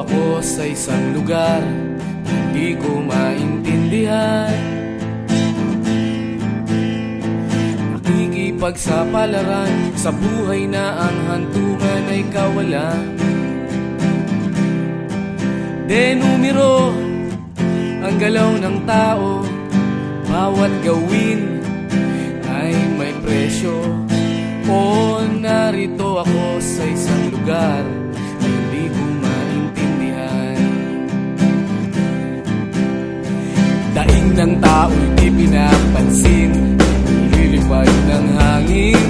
ako sa isang lugar hindi ko maintindihan. Nakikipagsapalaran sa buhay na ang hantungan ay kawalan. Denumero ang galaw ng tao, bawat gawin ay may presyo. O narito ako sa isang lugar na hindi ko maintindihan. Daing ng tao'y di pinapansin, nililipad ng hangin.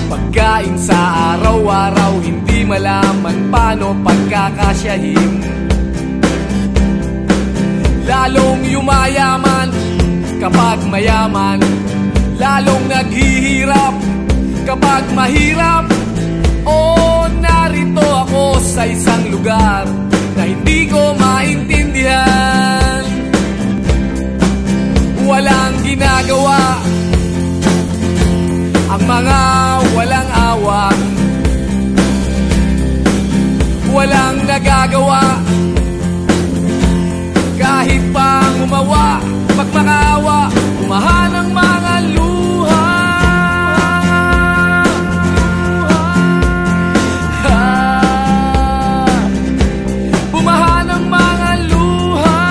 Pagkain sa araw-araw, hindi malaman paano pagkakasyahin. Lalong yumayaman kapag mayaman, lalong naghihirap kapag mahirap. O narito ako sa isang lugar na hindi ko maintindihan. Walang ginagawa ang mga walang awa, walang nagagawa kahit pa umawa, magmakaawa, umahan ang mga luha. Bumahan ang mga luha.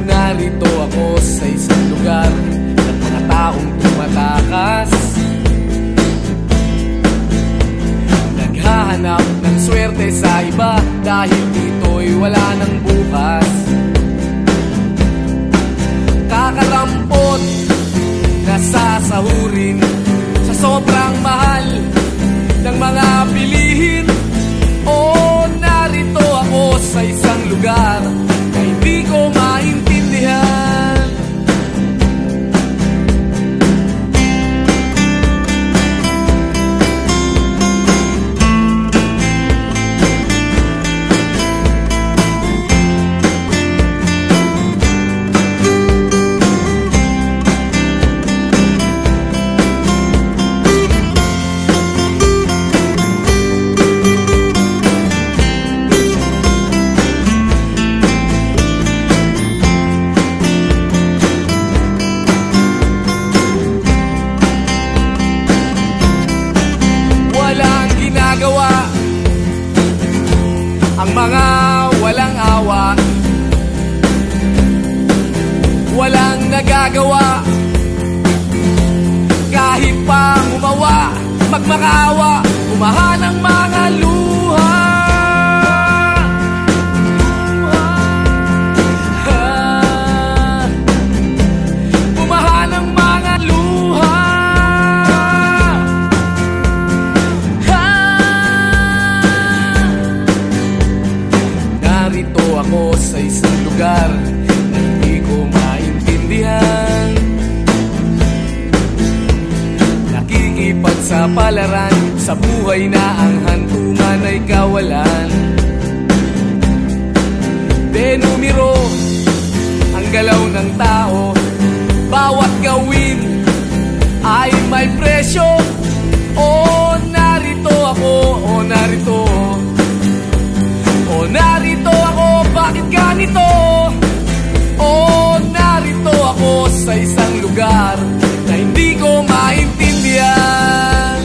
Narito ako sa isang lugar ng mga taong tumatakas, naghahanap ng swerte sa iba dahil dito'y wala ng bukas. Kakarampot na sasahurin sa sobrang mahal ng mga bilihin. O narito ako sa isang lugar na hindi ko maintindihan. Ang mga walang awa, walang nagagawa kahit pa umawa, magmakaawa, umahan ang mga luha. Umahan ang mga luha. Narito ako sa isang lugar na hindi ko maintindihan. Nakikipagsapalaran sa buhay na ang hantungan ay kawalan. Denumero ang galaw ng tao, bawat gawin ay may presyo. O narito ako, o narito, o narito ako, bakit ganito? O narito ako sa isang lugar na hindi ko maintindihan.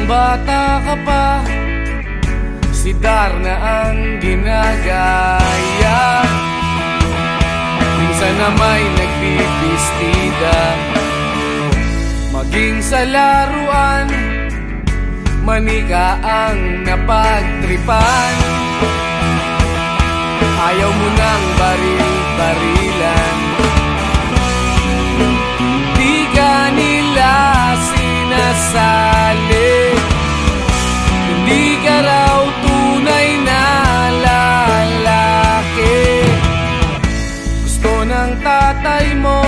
bata ka pa, si Darna ang ginagawa. ginagaya. Minsan na may nagbibistida, maging sa laruan, manika ang napagtripan. Ayaw mo nang baril-barilan, di ka nila sinasali. Hindi ka raw tunay na lalaki. Gusto ng tatay mo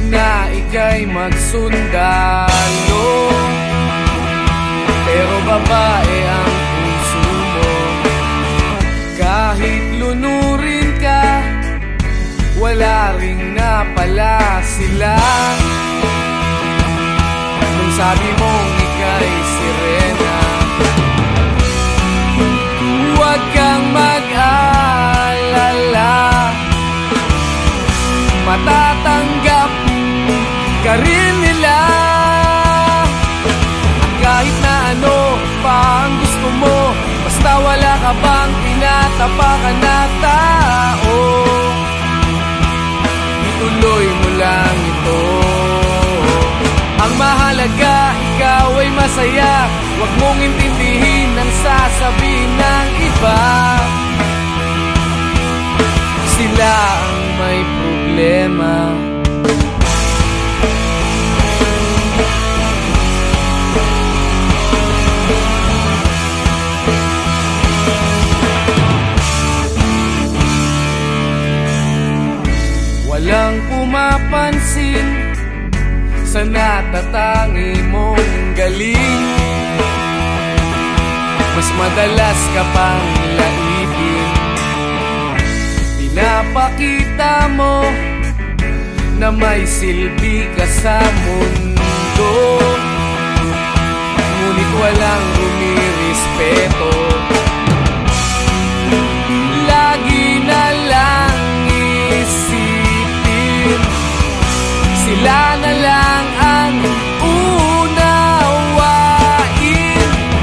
na ika'y magsundalo, pero babae ang puso mo. Kahit lunurin ka, wala ring napala sila. Nung sabi mong ika'y sirena, huwag kang mag-alala, matatanggap ka rin nila. At kahit na ano pa ang gusto mo, basta wala ka bang tinatapakan na tao, ituloy mo lang ito. Ang mahalaga, ikaw ay masaya. Huwag mong intindihin ang sasabihin ng iba. Sila ang may problema. Walang pumapansin sa natatangi mong galing. Mas madalas ka pang laipin, pinapakita mo na may silbi ka sa mundo. Ngunit walang rumirespeto, lagi na lang isipin sila na lang ang unawain.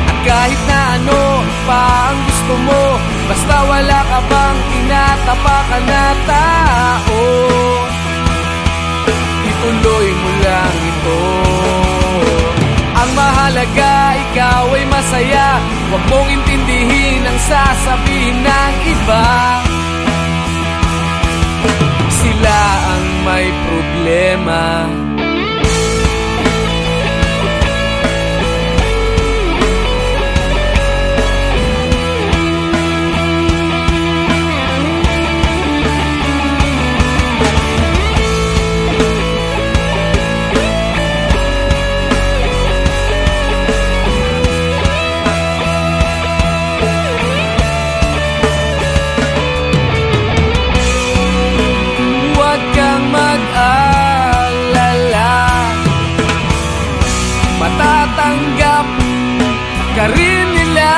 At kahit na ano pa ang gusto mo, basta wala ka bang tinatapakan na tao, ituloy mo lang ito. Ang mahalaga, ikaw ay masaya. Huwag mong intindihin ang sasabihin ng iba. Sila ang may problema. Matatanggap ka rin nila.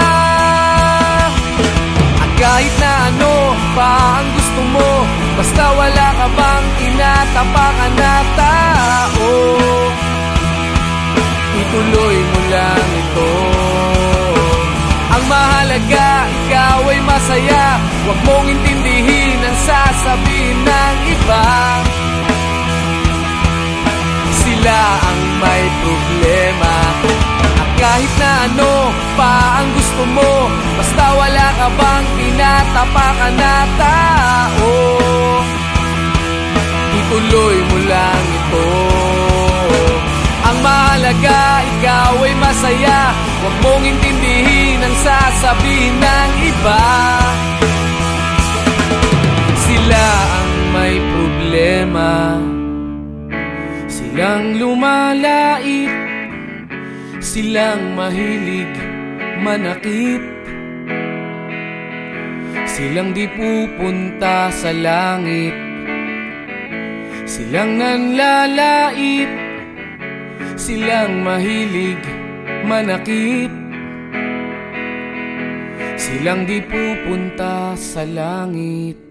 At kahit na ano pa ang gusto mo, basta wala ka bang tinatapakan na tao, ituloy mo lang ito. Ang mahalaga, ikaw ay masaya. Huwag mong intindihin ang sasabihin ng iba. Sila ang may problema. At kahit na ano pa ang gusto mo, basta wala ka bang tinatapakan na tao, ituloy mo lang ito. Ang mahalaga, ikaw ay masaya. Huwag mong intindihin ang sasabihin ng iba. Sila ang may problema. Silang lumalait, silang mahilig manakit, silang di pupunta sa langit, silang nanlalait, silang mahilig manakit, silang di pupunta sa langit.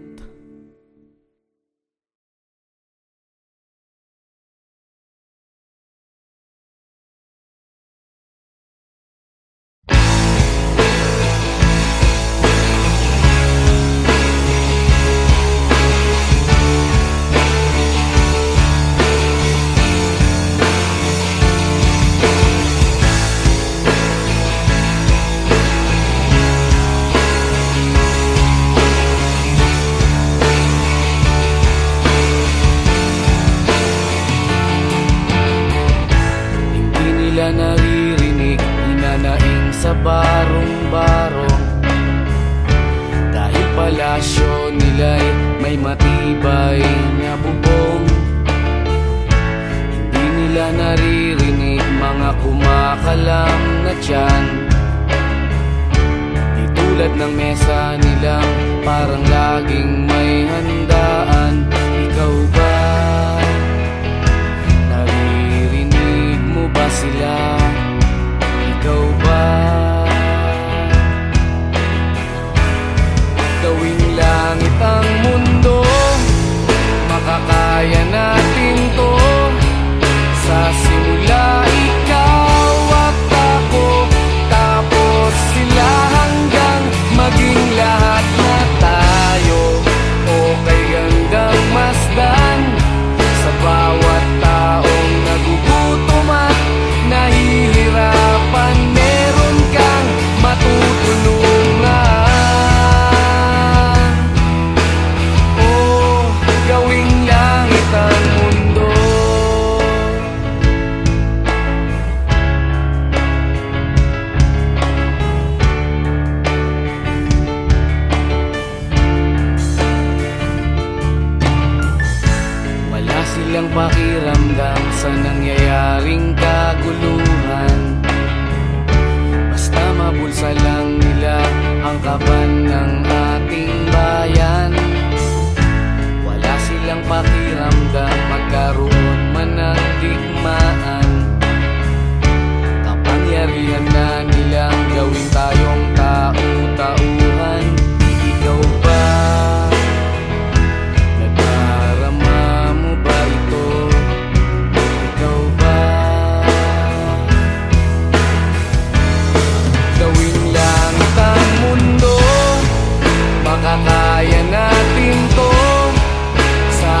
silang pakiramdam sa nangyayaring kaguluhan. Basta mabulsa lang nila ang kaban ng ating bayan. Wala silang pakiramdam magkaroon man ng digmaan. Kapangyarihan na nilang gawin tayong tau-tauhan. Ikaw ba? Nadarama mo ba ito? Ikaw ba? Gawing langit ang mundo, makakaya natin to. Sa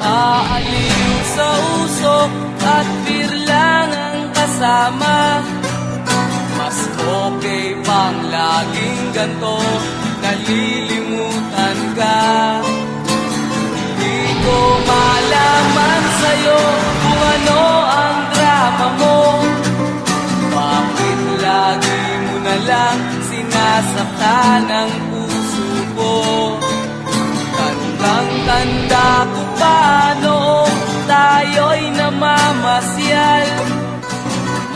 Aaliw sa usok at beer lang ang kasama. Mas okay pang laging ganto, nalilimutan ka. Di ko malaman sa'yo kung ano ang drama mo. Bakit lagi mo na lang sinasaktan ang puso ko? Tandang-tanda ko pa noong tayo'y namamasyal.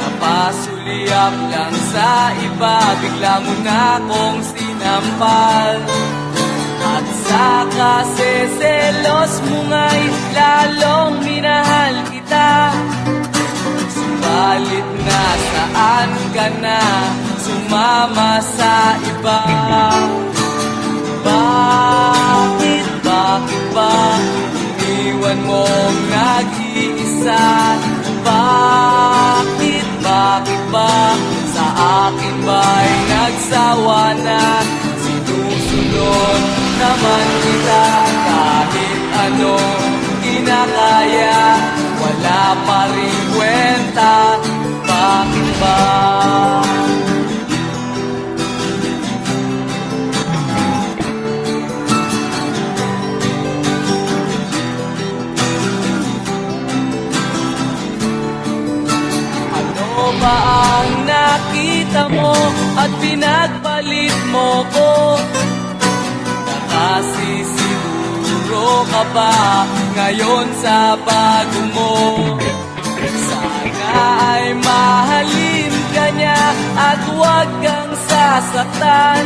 Napasulyap lang sa iba, bigla mo na akong sinampal. At sa kaseselos mo nga'y lalong minahal kita. Subalit nasaan ka na, sumama sa iba. Bakit ba iniwan mong nag-iisa? Bakit ba sa akin ba'y nagsawa na? Sinusunod naman kita kahit anong kinakaya, wala pa rin kwenta. Bakit ba? Ba ang nakita mo at pinagpalit mo ko? Nakasisiguro ka ba ngayon sa bago mo? Sana ay mahalin ka niya at huwag kang sasaktan.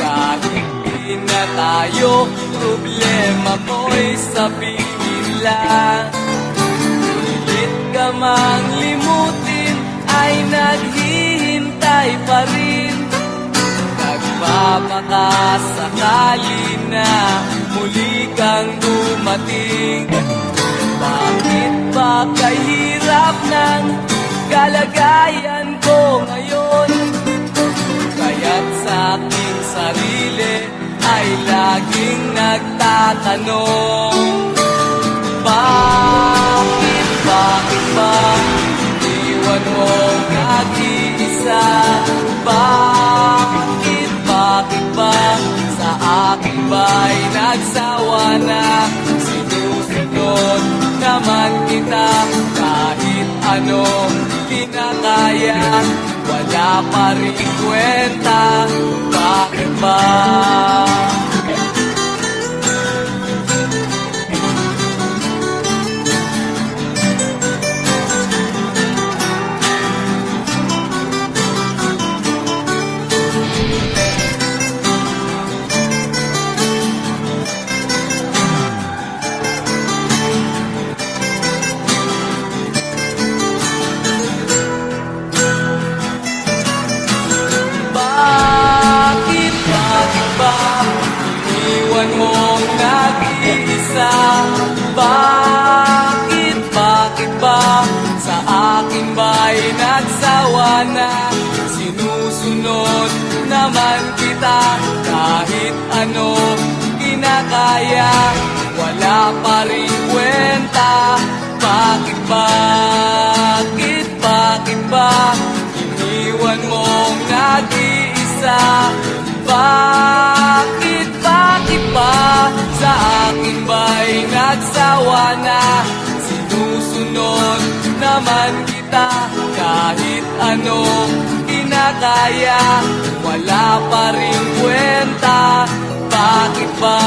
Kahit di na tayo, problema mo'y sabihin lang. Pilit ka mang limutin ay naghihintay pa rin. Nagpapakasakali na muli kang dumating. Bakit ba kahirap ng kalagayan ko ngayon? Kaya't sa aking sarili ay laging nagtatanong. Bakit ba iwan mong nag-iisa? Bakit ba sa akin ba'y nagsawa na? Sinusunod naman kita kahit anong kinakaya, wala pa rin kwenta. Bakit ba? Iniwan mong nag-iisa? Bakit ba sa akin ba'y nagsawa na? Sinusunod naman kita kahit ano kinakaya, wala pa rin kwenta. Bakit ba iniwan mong nag-iisa? Bakit ba sa akin ba'y nagsawa na? Sinusunod naman kita kahit anong kinakaya, wala pa rin kwenta. Bakit ba?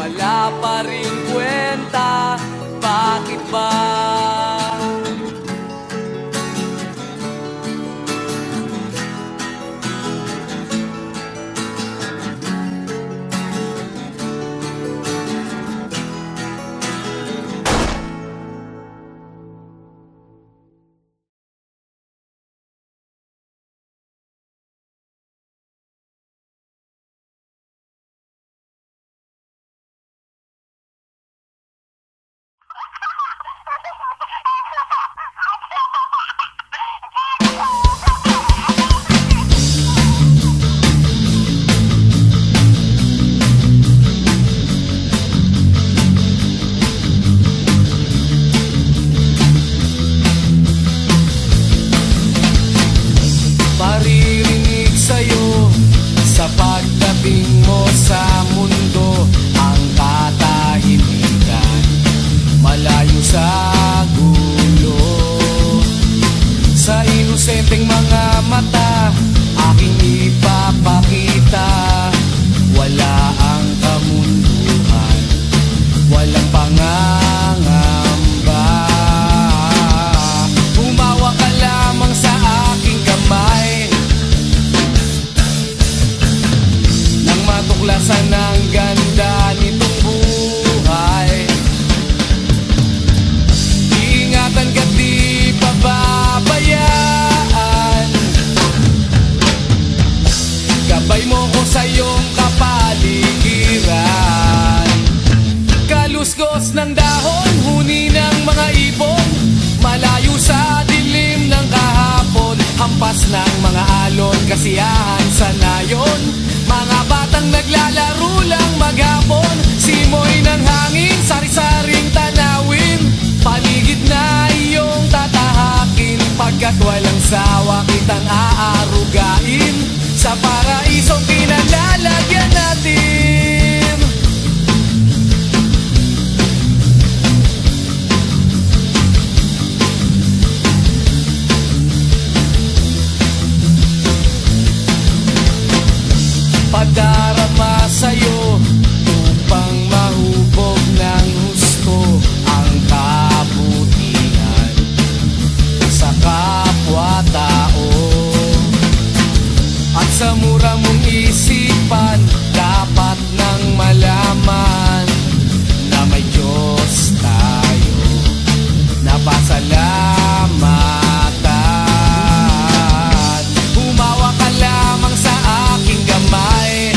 wala pa rin kwenta. Bakit ba? Maririnig sa'yo sa pagdating mo sa mundo ang katahimikan, malayo sa gulo. Sa inosenteng mga mata aking ipapakita, wala ang kamunduhan, walang pangangamba. Humawa ka lamang sa aking kamay nang matuklasan ang ganda nitong buhay. Iingatan ka't di pababayaan, gabay mo ko sa iyong kapaligiran. Kaluskos ng dahon, huni ng mga ibon, malayo sa dilim ng kahapon, hampas ng mga alon, kasiyahan sa nayon. Mga batang naglalaro lang maghapon, simoy ng hangin, sari-saring tanawin, paligid na iyong tatahakin, pagkat walang sawa kitang aarugain sa paraisong pinalalagyan natin. Padarama sa'yo upang mahubog ng husto ang kabutihan sa kapwa-tao. At sa mura mong isipan, dapat nang malaman na may Diyos tayo na pasalamatan. Humawa ka lamang sa aking kamay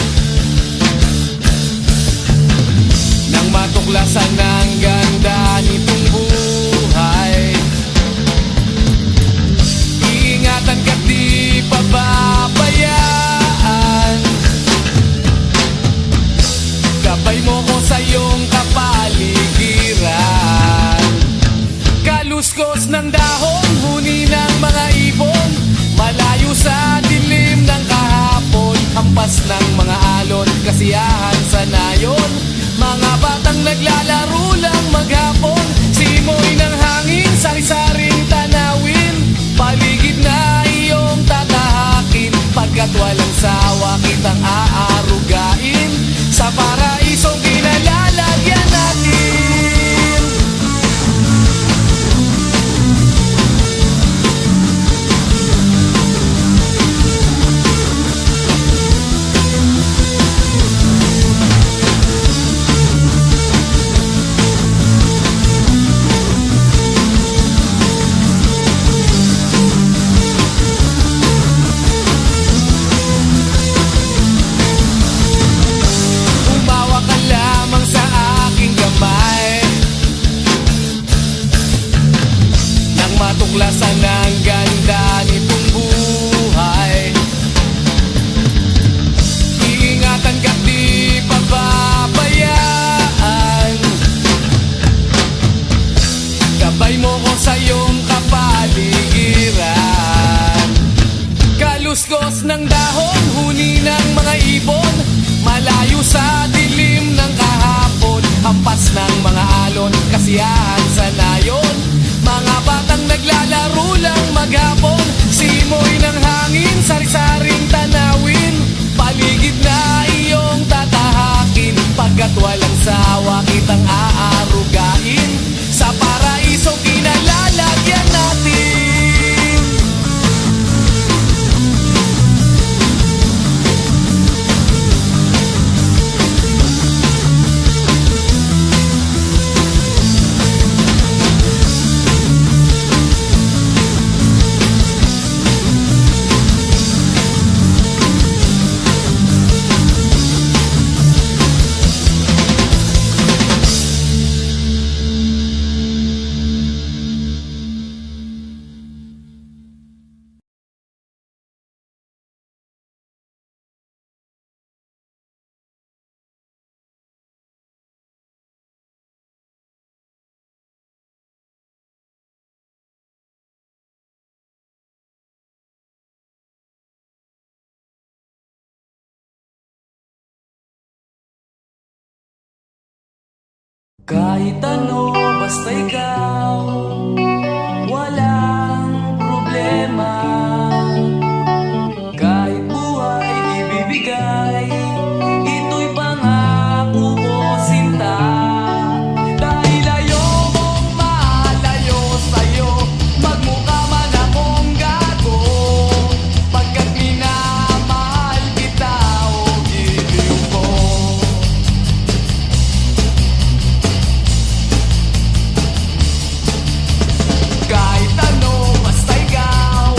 nang matuklasan ang ganda nitong buhay. Iingatan ka't di pababayaan, gabay mo ko sa iyong kapaligiran. Kaluskos ng dahon, huni ng mga ibon, malayo sa dilim ng kahapon, hampas ng mga alon, kasiyahan sa nayon. Mga batang naglalaro lang maghapon, simoy ng hangin, sari-saring tanawin, paligid na iyong tatahakin, pagkat walang sawa kitang aarugain sa paraisong pinalalagyan natin. Matuklasan ang ganda nitong buhay. Iingatan ka't di pababayaan, gabay mo ko sa iyong kapaligiran. Kaluskos ng dahon, huni ng mga ibon, malayo sa dilim ng kahapon, hampas ng mga alon, kasiyahan sa nayon. Mga batang naglalaro lang maghapon, simoy ng hangin, sari-saring tanawin, paligid na iyong tatahakin, pagkat walang sa Kahit ano, basta ikaw, walang problema. Kahit buhay ibibigay, ito'y pangako ko, sinta. Dahil ayokong malayo sa'yo, magmukha man akong gago, pagkat minamahal kita o giliw ko. Kahit ano, basta ikaw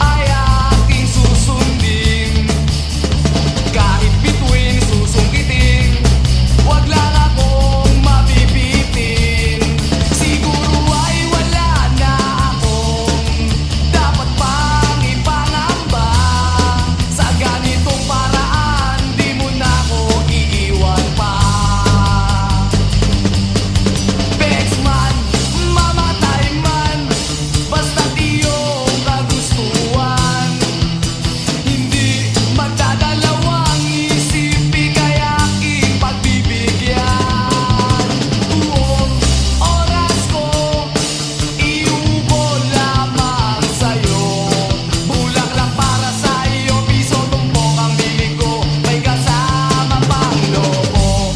ay aking susundin. Kahit bituin, susungkitin, wag lang akong mabibitin. Siguro ay wala na akong dapat pang ipangamba. Sa ganitong paraan, di mo na ako iiwan pa. Bexman, mamatay man, basta't iyong kagustuhan. Hindi magdadalawang isip, ika'y aking pagbibigyan. Buong oras ko, iubol lamang sa'yo. Bulaklak para sa'yo, piso tumpok ang bibig ko, may kasama pang lobo.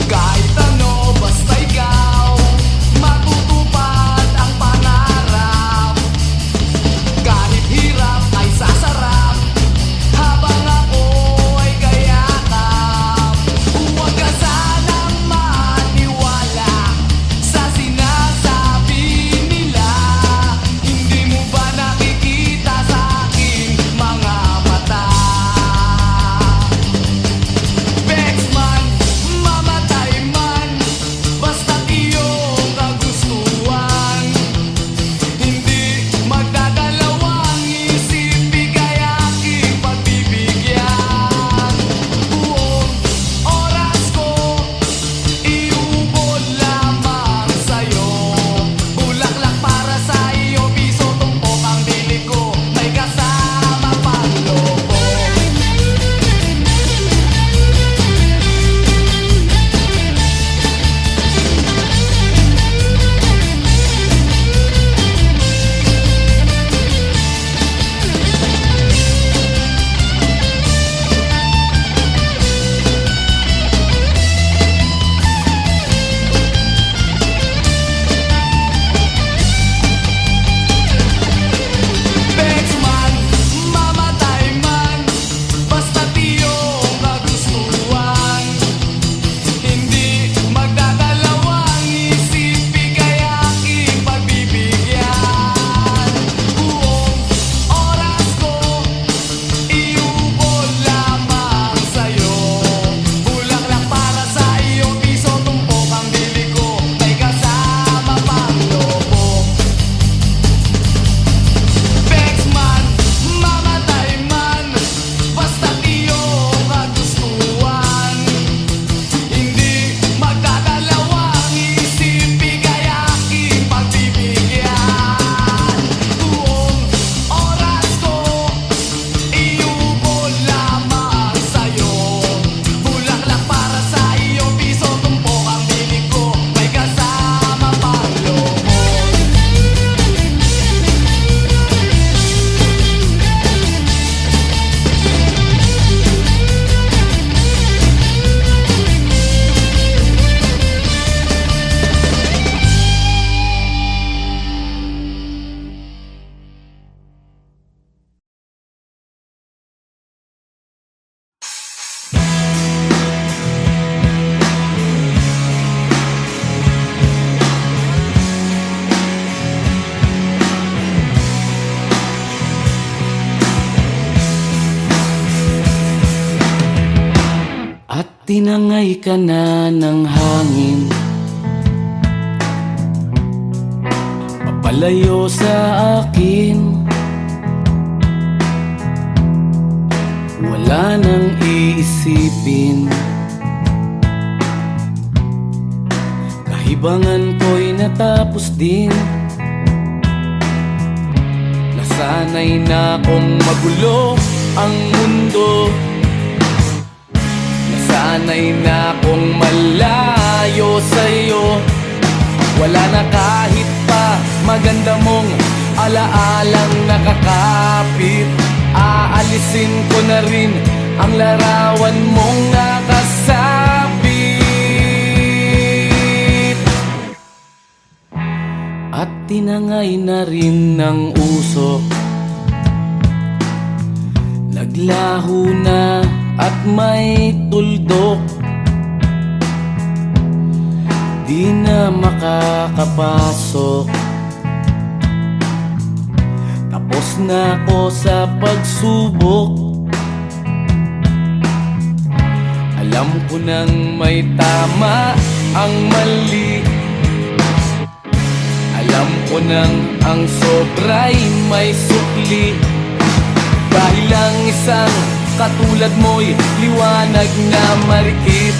Kahit ano, basta ikaw, matutupad ang pangarap. Kahit hirap ay sasarap, habang ako ay kayakap. Huwag ka sanang maniwala sa sinasabi nila. Hindi mo ba nakikita sa aking mga mata? Bexman, mamatay man, basta't iyong kagustuhan. Hindi magdadalawang isip, ika'y aking pagbibigyan. Buong oras ko, iubol lamang sa'yo. Bulaklak para sa iyo, piso tumpok ang bili ko, may kasama pang lobo. Bexman, mamatay man, basta't iyong kagustuhan. Hindi magdadalawang isip, ika'y aking pagbibigyan. Buong oras ko, iubol lamang sa'yo. Bulaklak para sa iyo, piso tumpok ang bili ko, may kasama pang lobo. Bexman, mamatay man, basta't iyong kagustuhan. Hindi magdadalawang isip, ika'y aking pagbibigyan. Buong oras ko, iubol lamang sa'yo. Bulaklak para sa iyo, piso tumpok ang bili ko, may kasama pang lobo. At tinangay ka na ng hangin, papalayo sa akin. Wala nang iisipin, kahibangan ko'y natapos din. Nasanay na akong magulo ang mundo. Nasanay na akong malayo sa'yo. Wala na kahit pa maganda mong alaalang nakakapit. Aalisin ko na rin ang larawan mong nakasabit. At tinangay na rin ng usok, naglaho na at may tuldok. Di na makakapasok. Tapos na ako sa pagsubok. Alam ko nang may tama ang mali. Alam ko nang ang sobra'y may sukli. Dahil lang isang katulad mo'y liwanag na marikit.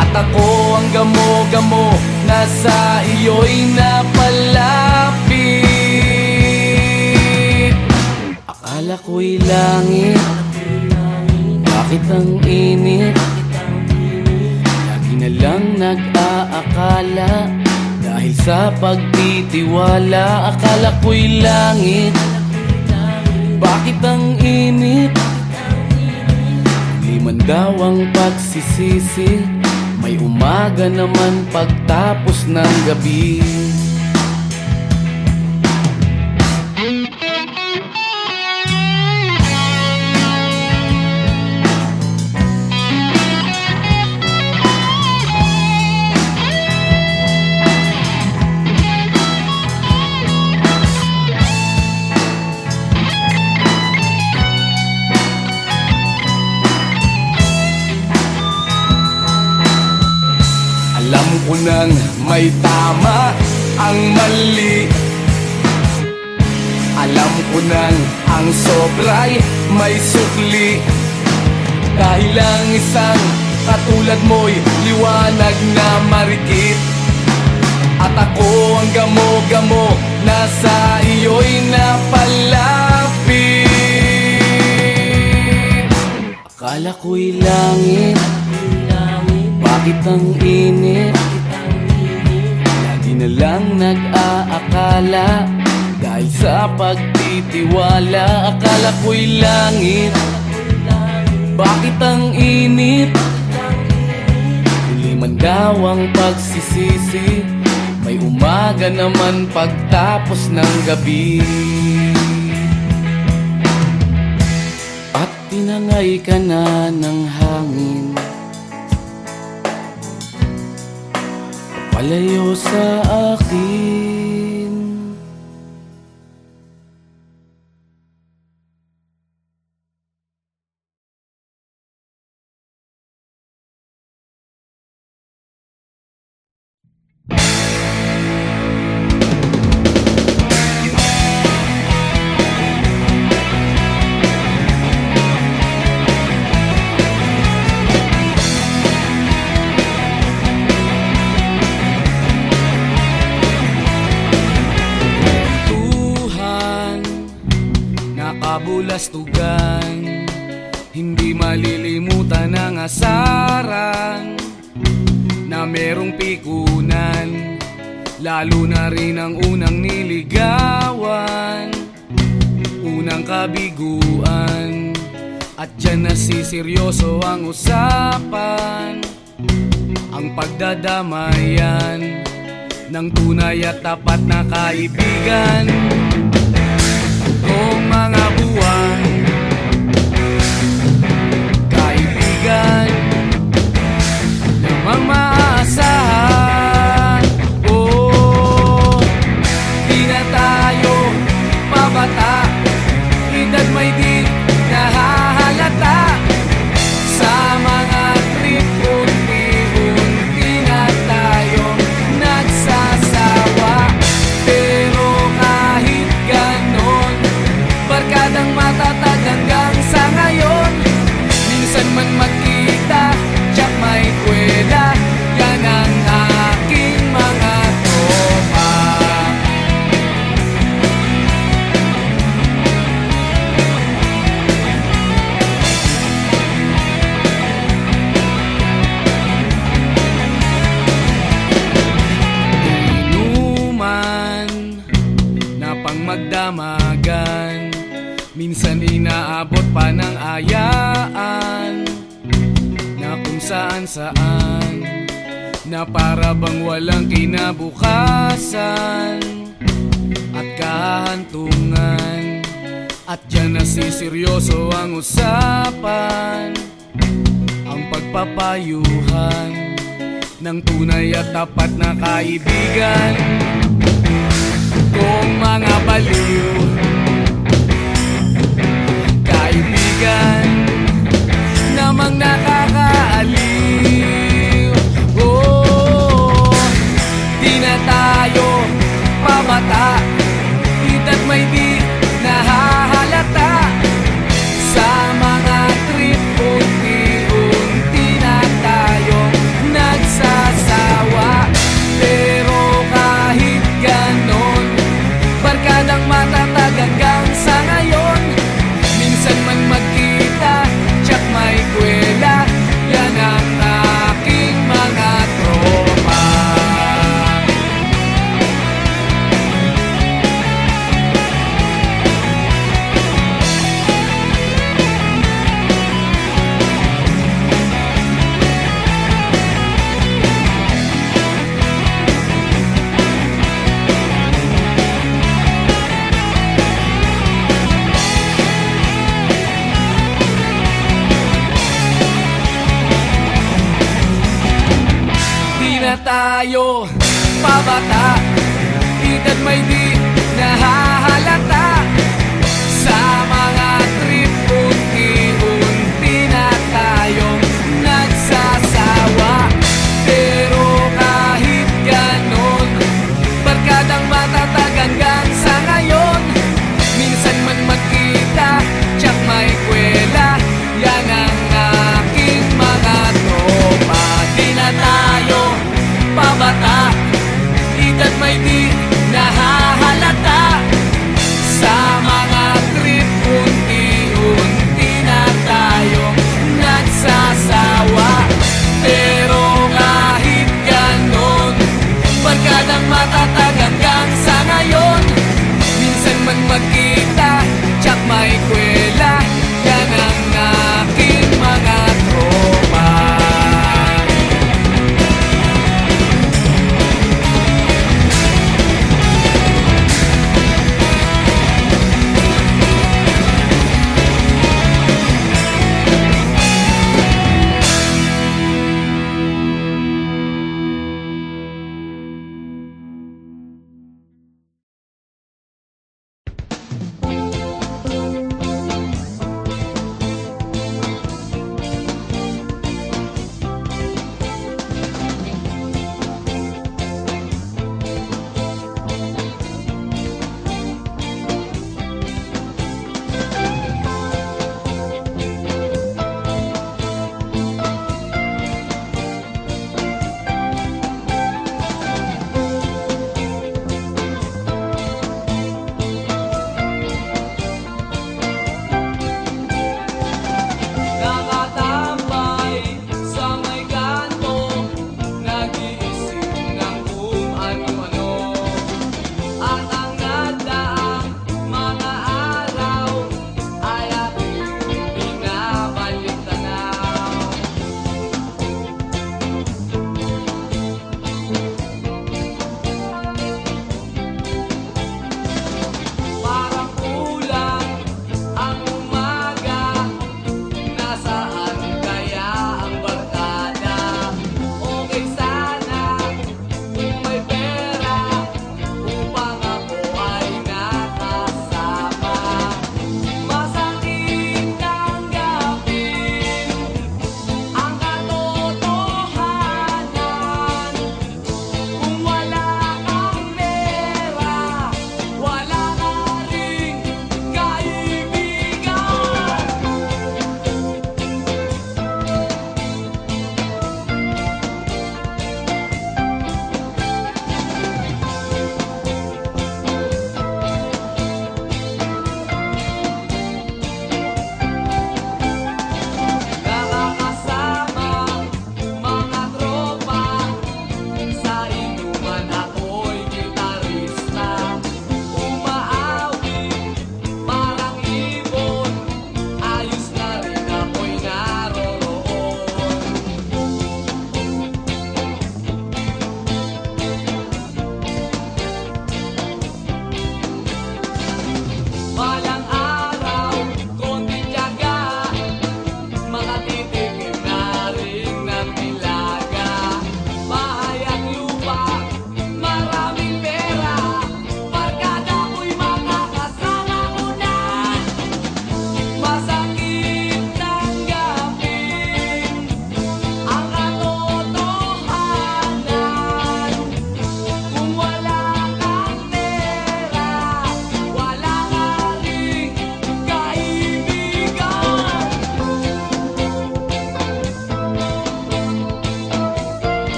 At ako ang gamo-gamo na sa iyo'y napalapit. Akala ko'y langit, bakit ang init? Lagi na lang nag-aakala, dahil sa pagtitiwala. Akala ko'y langit, bakit ang init? Di man daw ang pagsisisi, may umaga naman pagtapos ng gabi. Alam ko nang may tama ang mali. Alam ko nang ang sobra'y may sukli. Dahil lang isang katulad mo'y liwanag na marikit. At ako ang gamo-gamo na sa iyo'y napalapit. Akala ko'y langit, bakit ang init? Lagi na lang nag-aakala, dahil sa pagtitiwala. Akala ko'y langit, bakit ang init? Huli man daw ang pagsisisi, may umaga naman pagtapos ng gabi. At tinangay ka na ng hangin, palayo sa akin. Kabulastugan, hindi malilimutan ang asaran na merong pikunan, lalo na rin ang unang niligawan, unang kabiguan. At dyan nasiseryoso ang usapan, ang pagdadamayan ng tunay at tapat na kaibigan. Kung mga buwan, kaibigan, namang maaasahan. Oh, di na tayo mabata, edad may di nahahalata. Sa mga trip, unti-unti na tayong nagsasawa. Pero kahit ganon, barkadang matatag hanggang sa ngayon. Minsan man magkita, tsak may kwela, yan ang aking mga tropa. magdamagan. Minsan inaabot pa ng ayaan na kung saan-saan, na para bang walang kinabukasan at kahantungan. At dyan nasiseryoso ang usapan, ang pagpapayuhan ng tunay at tapat na kaibigan. Kung mga baliw kaibigan namang nakakaaliw, oh, di na tayo pabata, hita't may di nahahalata. Sa mga trip unti-unti na tayong nagsasawa. Pero kahit ganon, barkadang matatag hanggang sa ngayon. Minsan man magkita, tsak may kwela, yan ang aking mga tropa. Tayo pabata, hita't may di nahahalata. Sa mga trip unti-unti na tayong nagsasawa. Pero kahit ganon, barkadang matatag hanggang sa ngayon. Minsan man magkita, tsak may kwela, yan ang aking mga tropa. Di na tayo pabata, hita't may di nahahalata.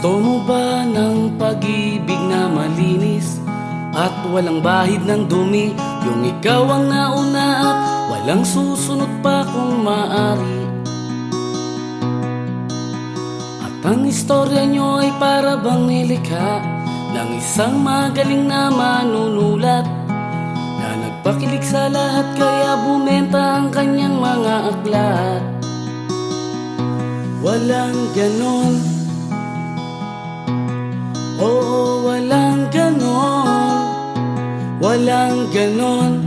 Gusto mo ba ng pag-ibig na malinis at walang bahid ng dumi? Yung ikaw ang nauna at walang susunod pa kung maaari. At ang istorya nyo ay para bang nilikha ng isang magaling na manunulat na nagpakilig sa lahat kaya bumenta ang kanyang mga aklat. Walang ganon, oo, walang ganon, walang ganon,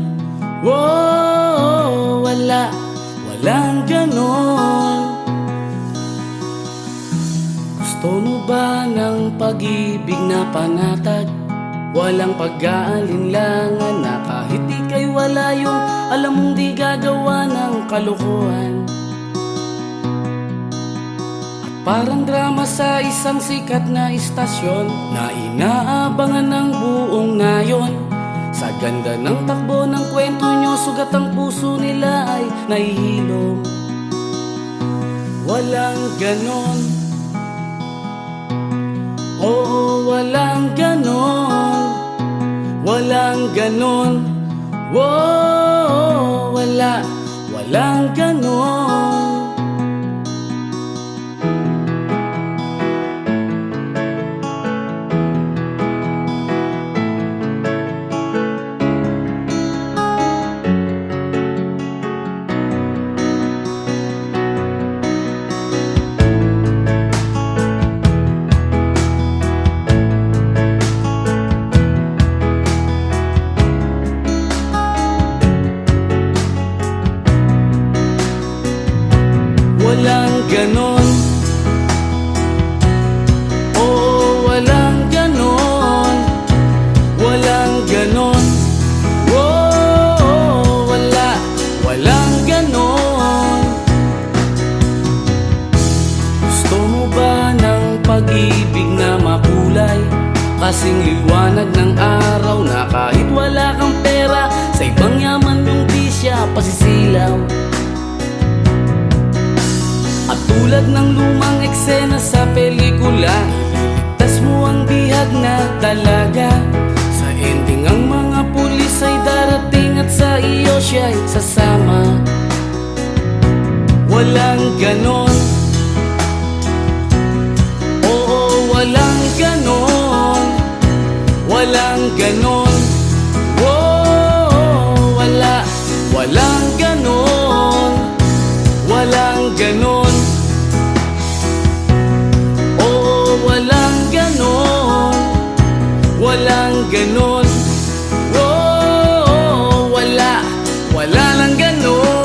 wow, walang ganon. Gusto mo ba ng pag-ibig na panatag? Walang pag-aalinlangan na kahit ika'y wala yung alam mong di gagawa ng kalokohan. Parang drama sa isang sikat na istasyon na inaabangan ng buong nayon. Sa ganda ng takbo ng kwento nyo, sugat ang puso nila ay nahihilom. Walang ganon, oo, walang ganon, walang ganon, wow, walang ganon. Walang ganon, oo, walang ganon, walang ganon, oh, walang ganon. Gusto mo ba ng pag-ibig na makulay? Kasing liwanag ng araw na kahit wala kang pera, sa ibang yaman yung di siya pasisilaw. At tulad ng lumang eksena sa pelikula, iligtas mo ang bihag na dalaga. Sa ending ang mga pulis ay darating at sa iyo siya'y sasama. Walang ganon, oo, walang ganon, walang ganon, oh, walang ganon, walang ganon, oo, walang ganon, walang ganon, oh, wala lang ganon.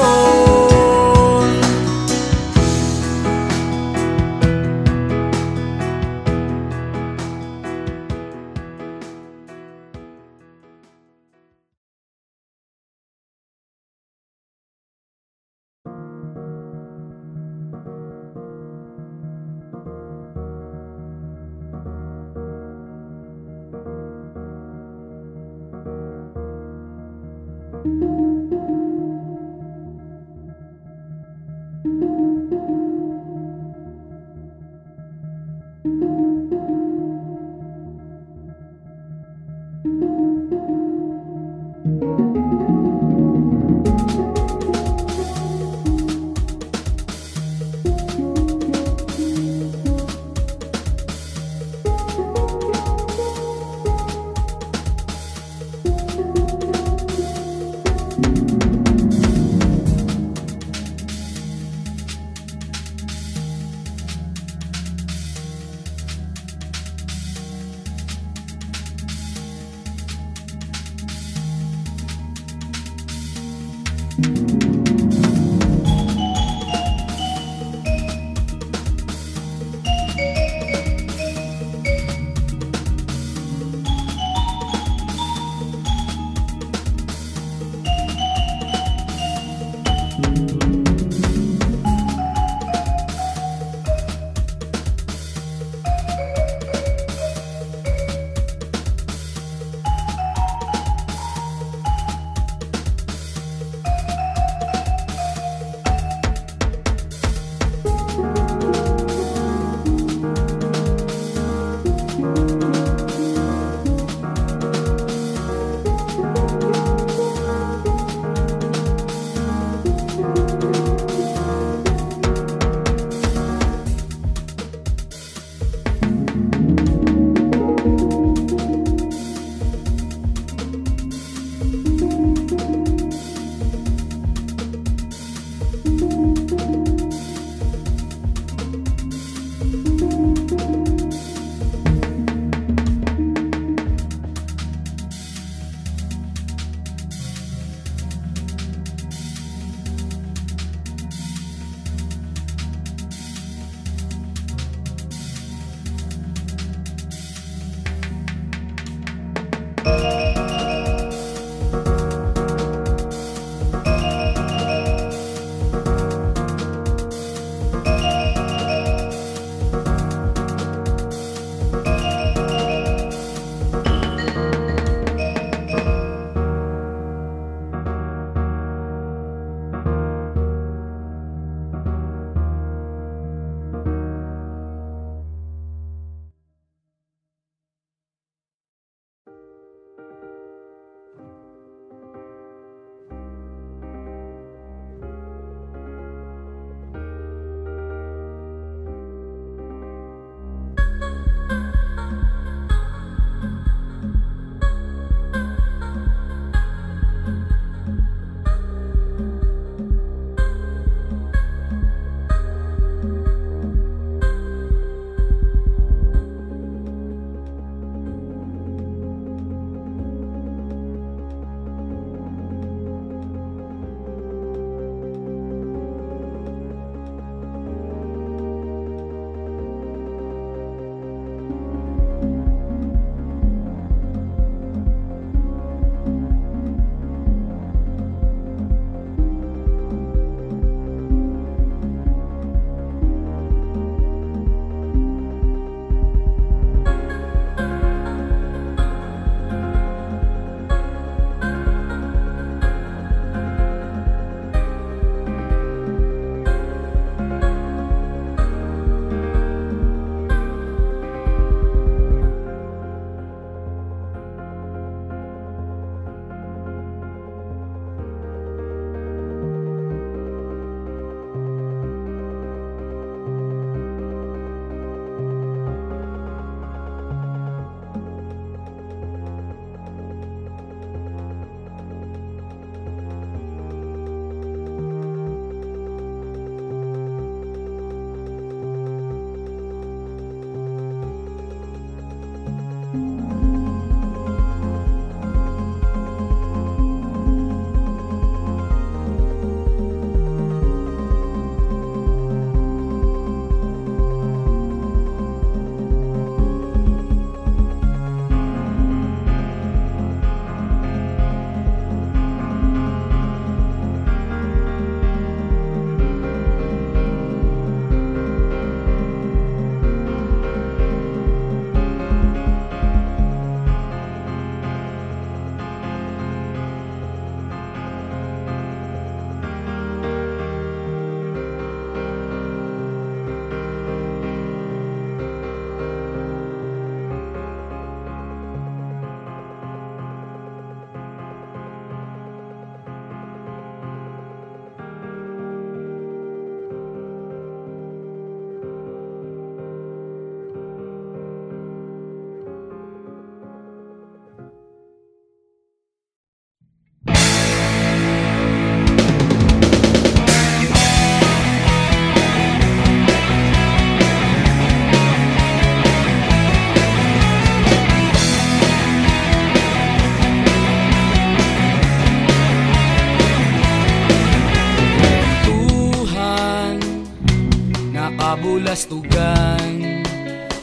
kabulastugan.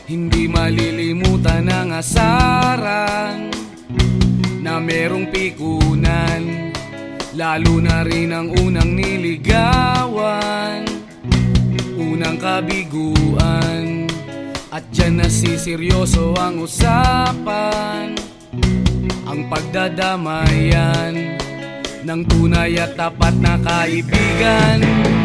Hindi malilimutan ang asaran na merong pikunan, lalo na rin ang unang niligawan, unang kabiguan. At dyan nasiseryoso ang usapan, ang pagdadamayan ng tunay at tapat na kaibigan.